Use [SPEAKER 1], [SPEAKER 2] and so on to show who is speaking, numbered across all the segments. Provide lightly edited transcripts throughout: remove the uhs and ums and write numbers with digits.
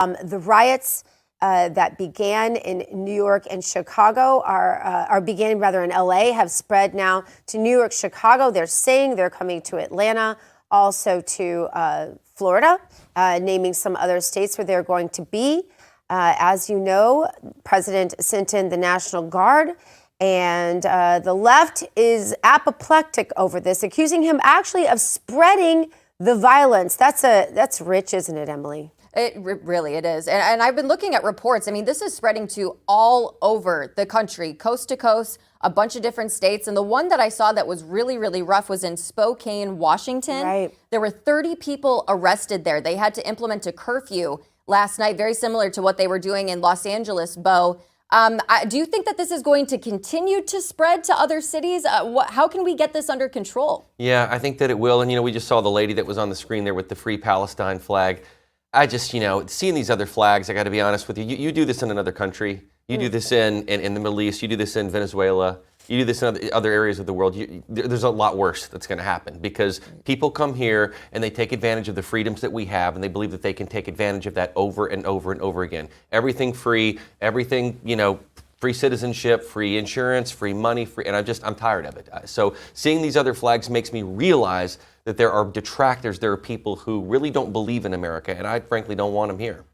[SPEAKER 1] The riots that began in New York and Chicago are beginning rather in LA, have spread now to New York, Chicago. They're saying they're coming to Atlanta, also to Florida, naming some other states where they're going to be. As you know, President sent in the National Guard, and the left is apoplectic over this, accusing him actually of spreading the violence. That's rich, isn't it, Emily?
[SPEAKER 2] It really is. And I've been looking at reports. I mean, this is spreading to all over the country, coast to coast, a bunch of different states. And the one that I saw that was really, really rough was in Spokane, Washington.
[SPEAKER 1] Right. There
[SPEAKER 2] were 30 people arrested there. They had to implement a curfew last night, very similar to what they were doing in Los Angeles, Bo. Do you think that this is going to continue to spread to other cities? How can we get this under control?
[SPEAKER 3] Yeah, I think that it will. And, we just saw the lady that was on the screen there with the Free Palestine flag. I just, seeing these other flags, I got to be honest with you. You do this in another country. You do this in the Middle East. You do this in Venezuela. You do this in other areas of the world. There's a lot worse that's going to happen because people come here and they take advantage of the freedoms that we have, and they believe that they can take advantage of that over and over and over again. Everything free, everything, free citizenship, free insurance, free money, and I'm tired of it. So seeing these other flags makes me realize that there are detractors, there are people who really don't believe in America, and I frankly don't want them here.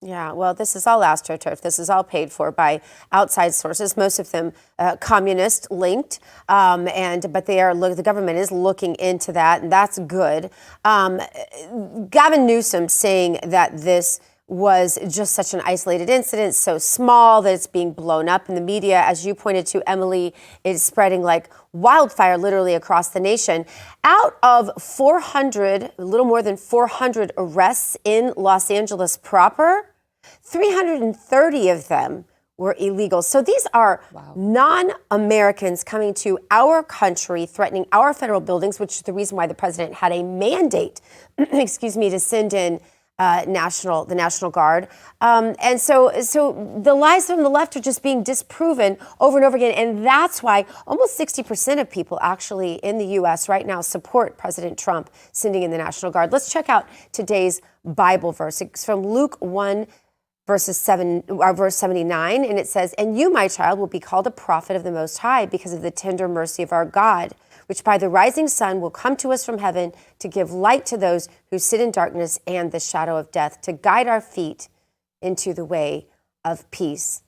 [SPEAKER 1] Yeah, well, this is all AstroTurf. This is all paid for by outside sources, most of them communist linked, but the government is looking into that, and that's good. Gavin Newsom saying that this was just such an isolated incident, so small that it's being blown up in the media. As you pointed to, Emily, it's spreading like wildfire literally across the nation. Out of 400, a little more than 400 arrests in Los Angeles proper, 330 of them were illegal. So these are non-Americans coming to our country, threatening our federal buildings, which is the reason why the president had a mandate, to send in the National Guard. And so the lies from the left are just being disproven over and over again. And that's why almost 60% of people actually in the U.S. right now support President Trump sending in the National Guard. Let's check out today's Bible verse. It's from Luke 1, verse 79. And it says, "And you, my child, will be called a prophet of the Most High because of the tender mercy of our God, which by the rising sun will come to us from heaven to give light to those who sit in darkness and the shadow of death, to guide our feet into the way of peace."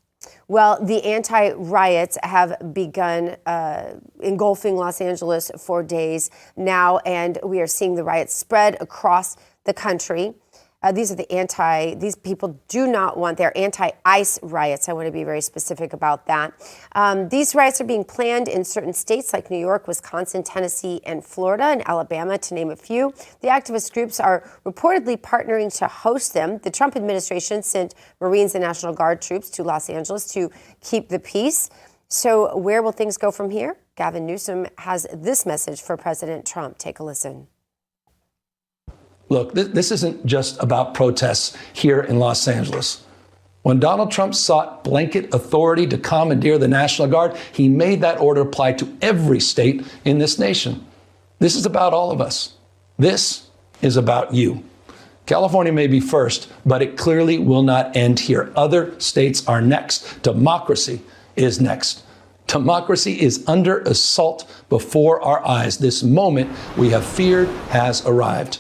[SPEAKER 1] Well, the anti-riots have begun engulfing Los Angeles for days now, and we are seeing the riots spread across the country. These people do not want their anti-ICE riots. I want to be very specific about that. These riots are being planned in certain states like New York, Wisconsin, Tennessee, and Florida, and Alabama, to name a few. The activist groups are reportedly partnering to host them. The Trump administration sent Marines and National Guard troops to Los Angeles to keep the peace. So where will things go from here? Gavin Newsom has this message for President Trump. Take a listen.
[SPEAKER 4] Look, this isn't just about protests here in Los Angeles. When Donald Trump sought blanket authority to commandeer the National Guard, he made that order apply to every state in this nation. This is about all of us. This is about you. California may be first, but it clearly will not end here. Other states are next. Democracy is next. Democracy is under assault before our eyes. This moment we have feared has arrived.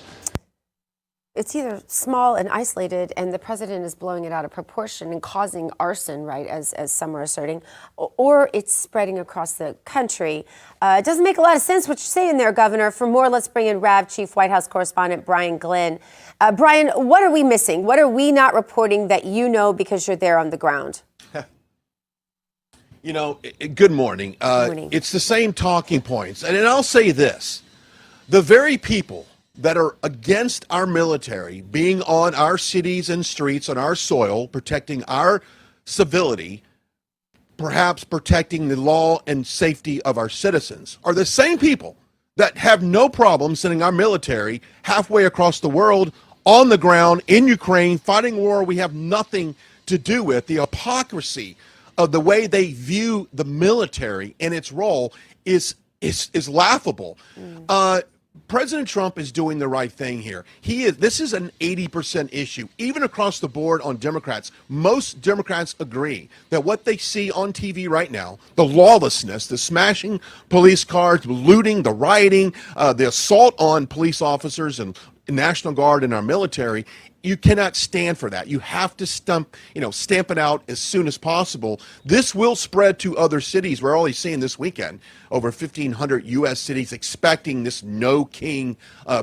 [SPEAKER 1] It's either small and isolated, and the president is blowing it out of proportion and causing arson, right, as some are asserting, or it's spreading across the country. It doesn't make a lot of sense what you're saying there, Governor. For more, let's bring in RAV Chief White House Correspondent Brian Glenn. Brian, what are we missing? What are we not reporting that you know because you're there on the ground?
[SPEAKER 5] Good morning.
[SPEAKER 1] Good morning.
[SPEAKER 5] It's the same talking points. And I'll say this. The very people that are against our military being on our cities and streets, on our soil, protecting our civility, perhaps protecting the law and safety of our citizens, are the same people that have no problem sending our military halfway across the world on the ground in Ukraine, fighting a war we have nothing to do with. The hypocrisy of the way they view the military and its role is laughable. President Trump is doing the right thing here. This is an 80% issue, even across the board on Democrats. Most Democrats agree that what they see on TV right now, the lawlessness, the smashing police cars, the looting, the rioting, the assault on police officers and National Guard and our military, you cannot stand for that. You have to stamp it out as soon as possible. This will spread to other cities. We're already seeing this weekend over 1,500 U.S. cities expecting this No King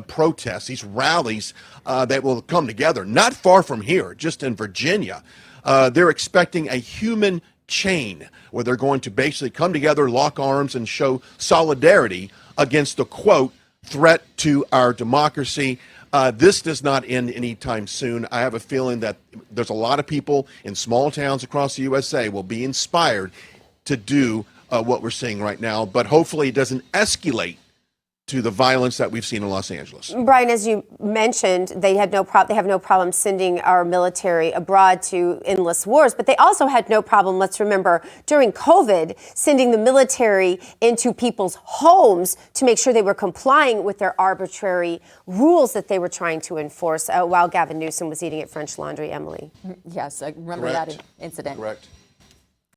[SPEAKER 5] protest, these rallies that will come together. Not far from here, just in Virginia, they're expecting a human chain where they're going to basically come together, lock arms, and show solidarity against the, quote, threat to our democracy. This does not end anytime soon. I have a feeling that there's a lot of people in small towns across the USA will be inspired to do what we're seeing right now, but hopefully it doesn't escalate to the violence that we've seen in Los Angeles.
[SPEAKER 1] Brian, as you mentioned, they have no problem sending our military abroad to endless wars, but they also had no problem, let's remember, during COVID, sending the military into people's homes to make sure they were complying with their arbitrary rules that they were trying to enforce while Gavin Newsom was eating at French Laundry, Emily.
[SPEAKER 2] Yes, I remember
[SPEAKER 5] Correct.
[SPEAKER 2] that incident.
[SPEAKER 5] Correct.